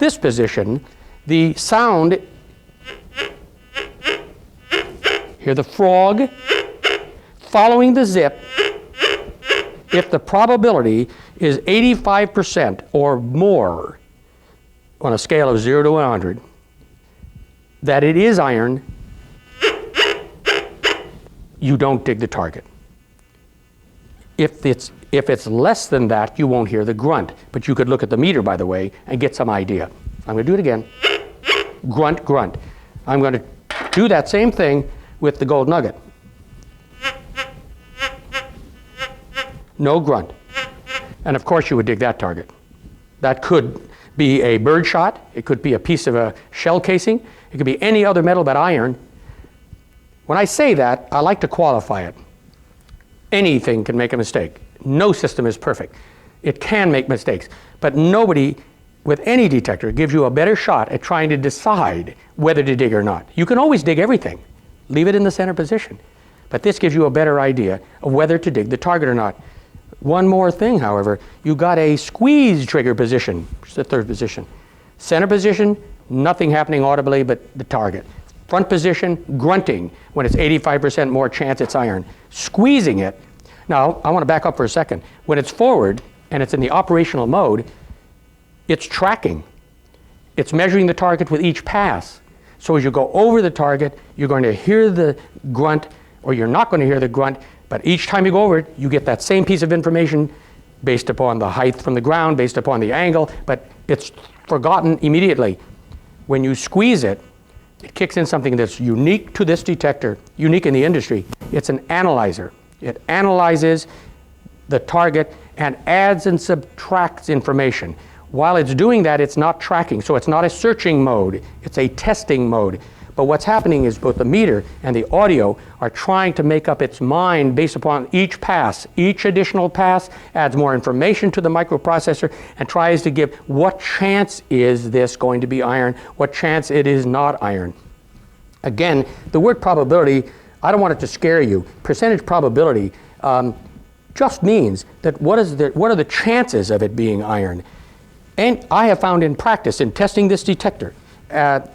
this position, the sound, hear the frog following the zip. If the probability is 85% or more on a scale of 0 to 100, that it is iron, you don't dig the target. If it's less than that, you won't hear the grunt. But you could look at the meter, by the way, and get some idea. I'm going to do it again. Grunt, grunt. I'm going to do that same thing with the gold nugget. No grunt. And of course you would dig that target. That could be a bird shot. It could be a piece of a shell casing. It could be any other metal but iron. When I say that, I like to qualify it. Anything can make a mistake. No system is perfect. It can make mistakes. But nobody with any detector gives you a better shot at trying to decide whether to dig or not. You can always dig everything. Leave it in the center position. But this gives you a better idea of whether to dig the target or not. One more thing, however, you got a squeeze trigger position, which is the third position. Center position, nothing happening audibly but the target. Front position, grunting, when it's 85% more chance it's iron. Squeezing it, now I want to back up for a second. When it's forward and it's in the operational mode, it's tracking. It's measuring the target with each pass. So as you go over the target, you're going to hear the grunt, or you're not going to hear the grunt, but each time you go over it, you get that same piece of information based upon the height from the ground, based upon the angle, but it's forgotten immediately. When you squeeze it, it kicks in something that's unique to this detector, unique in the industry. It's an analyzer. It analyzes the target and adds and subtracts information. While it's doing that, it's not tracking, so it's not a searching mode, it's a testing mode. But what's happening is both the meter and the audio are trying to make up its mind based upon each pass. Each additional pass adds more information to the microprocessor and tries to give what chance is this going to be iron, what chance it is not iron. Again, the word probability, I don't want it to scare you. Percentage probability just means that what are the chances of it being iron? And I have found in practice, in testing this detector, that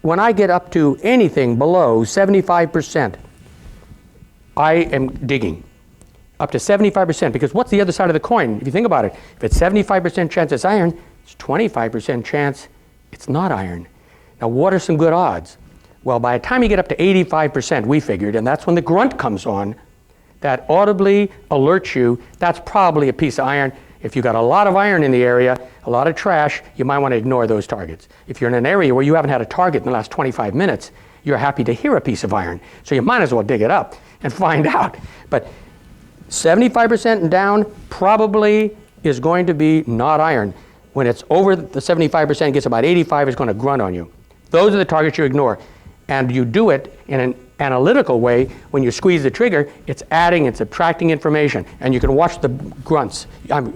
when I get up to anything below 75%, I am digging. Up to 75%, because what's the other side of the coin? If you think about it, if it's 75% chance it's iron, it's 25% chance it's not iron. Now what are some good odds? Well, by the time you get up to 85%, we figured, and that's when the grunt comes on, that audibly alerts you, that's probably a piece of iron. If you've got a lot of iron in the area, a lot of trash, you might want to ignore those targets. If you're in an area where you haven't had a target in the last 25 minutes, you're happy to hear a piece of iron. So you might as well dig it up and find out. But 75% and down probably is going to be not iron. When it's over the 75%, gets about 85, it's going to grunt on you. Those are the targets you ignore. And you do it in an analytical way. When you squeeze the trigger, it's adding and subtracting information, and you can watch the grunts. You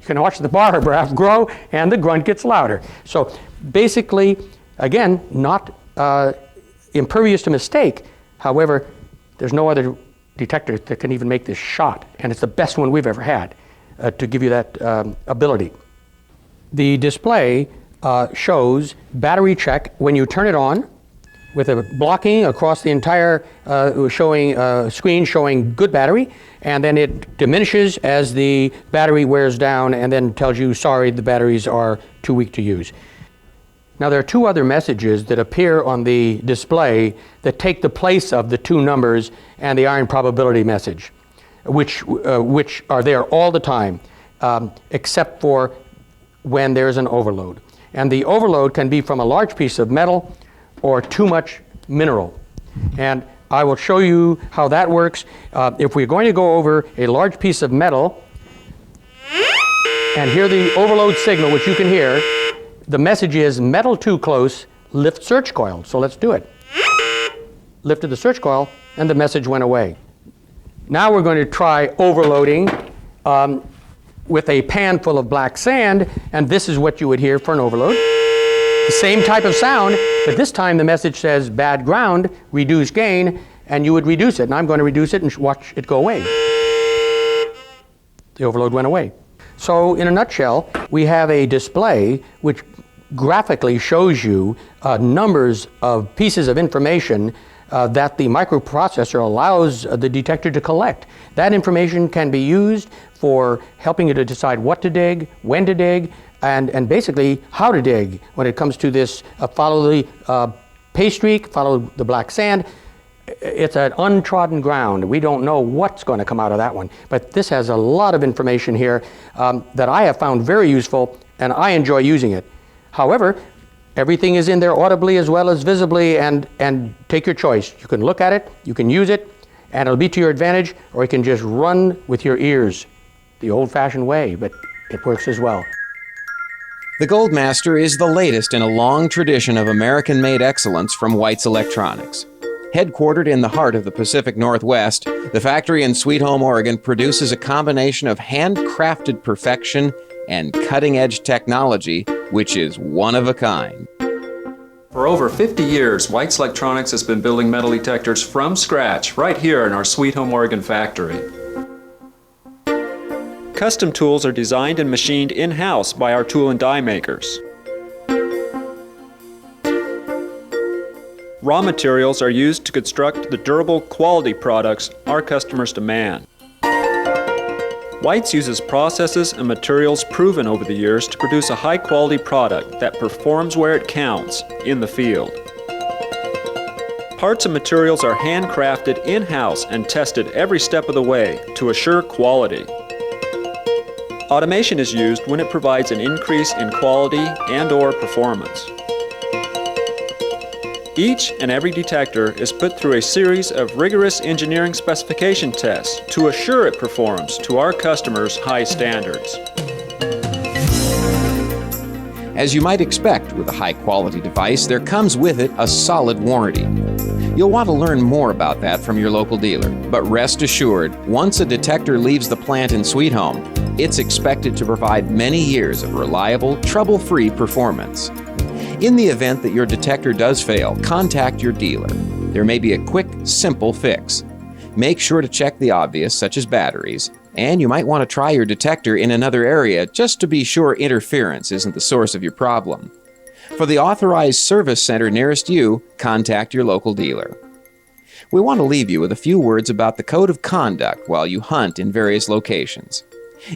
can watch the bar graph grow, and the grunt gets louder. So basically, again, not impervious to mistake. However, there's no other detector that can even make this shot, and it's the best one we've ever had to give you that ability. The display shows battery check when you turn it on, with a blocking across the entire screen showing good battery, and then it diminishes as the battery wears down and then tells you, sorry, the batteries are too weak to use. Now there are two other messages that appear on the display that take the place of the two numbers and the iron probability message, which are there all the time, except for when there's an overload. And the overload can be from a large piece of metal or too much mineral. And I will show you how that works. If we're going to go over a large piece of metal and hear the overload signal, which you can hear, the message is metal too close, lift search coil. So let's do it. Lifted the search coil and the message went away. Now we're going to try overloading with a pan full of black sand, and this is what you would hear for an overload. The same type of sound, but this time the message says bad ground, reduce gain, and you would reduce it. And I'm going to reduce it and watch it go away. The overload went away. So in a nutshell, we have a display which graphically shows you numbers of pieces of information that the microprocessor allows the detector to collect. That information can be used for helping you to decide what to dig, when to dig, and basically how to dig when it comes to this follow the pay streak, follow the black sand. It's an untrodden ground. We don't know what's going to come out of that one. But this has a lot of information here that I have found very useful, and I enjoy using it. However, everything is in there audibly as well as visibly, and take your choice. You can look at it, you can use it, and it'll be to your advantage, or you can just run with your ears the old-fashioned way, but it works as well. The Goldmaster is the latest in a long tradition of American-made excellence from White's Electronics. Headquartered in the heart of the Pacific Northwest, the factory in Sweet Home, Oregon produces a combination of handcrafted perfection and cutting-edge technology, which is one of a kind. For over 50 years, White's Electronics has been building metal detectors from scratch right here in our Sweet Home, Oregon factory. Custom tools are designed and machined in-house by our tool and die makers. Raw materials are used to construct the durable quality products our customers demand. White's uses processes and materials proven over the years to produce a high-quality product that performs where it counts, in the field. Parts and materials are handcrafted in-house and tested every step of the way to assure quality. Automation is used when it provides an increase in quality and/or performance. Each and every detector is put through a series of rigorous engineering specification tests to assure it performs to our customers' high standards. As you might expect with a high-quality device, there comes with it a solid warranty. You'll want to learn more about that from your local dealer, but rest assured, once a detector leaves the plant in Sweet Home, it's expected to provide many years of reliable, trouble-free performance. In the event that your detector does fail, contact your dealer. There may be a quick, simple fix. Make sure to check the obvious, such as batteries, and you might want to try your detector in another area just to be sure interference isn't the source of your problem. For the authorized service center nearest you, contact your local dealer. We want to leave you with a few words about the code of conduct while you hunt in various locations.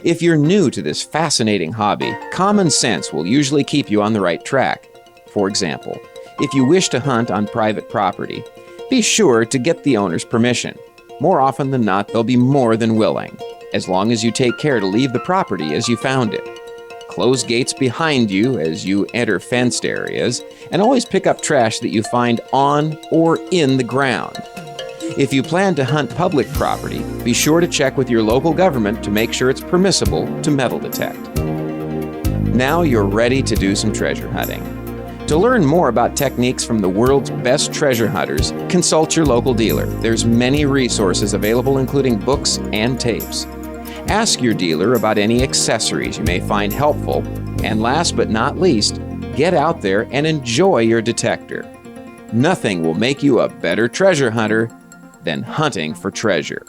If you're new to this fascinating hobby, common sense will usually keep you on the right track. For example, if you wish to hunt on private property, be sure to get the owner's permission. More often than not, they'll be more than willing, as long as you take care to leave the property as you found it. Close gates behind you as you enter fenced areas, and always pick up trash that you find on or in the ground. If you plan to hunt public property, be sure to check with your local government to make sure it's permissible to metal detect. Now you're ready to do some treasure hunting. To learn more about techniques from the world's best treasure hunters, consult your local dealer. There's many resources available, including books and tapes. Ask your dealer about any accessories you may find helpful. And last but not least, get out there and enjoy your detector. Nothing will make you a better treasure hunter than hunting for treasure.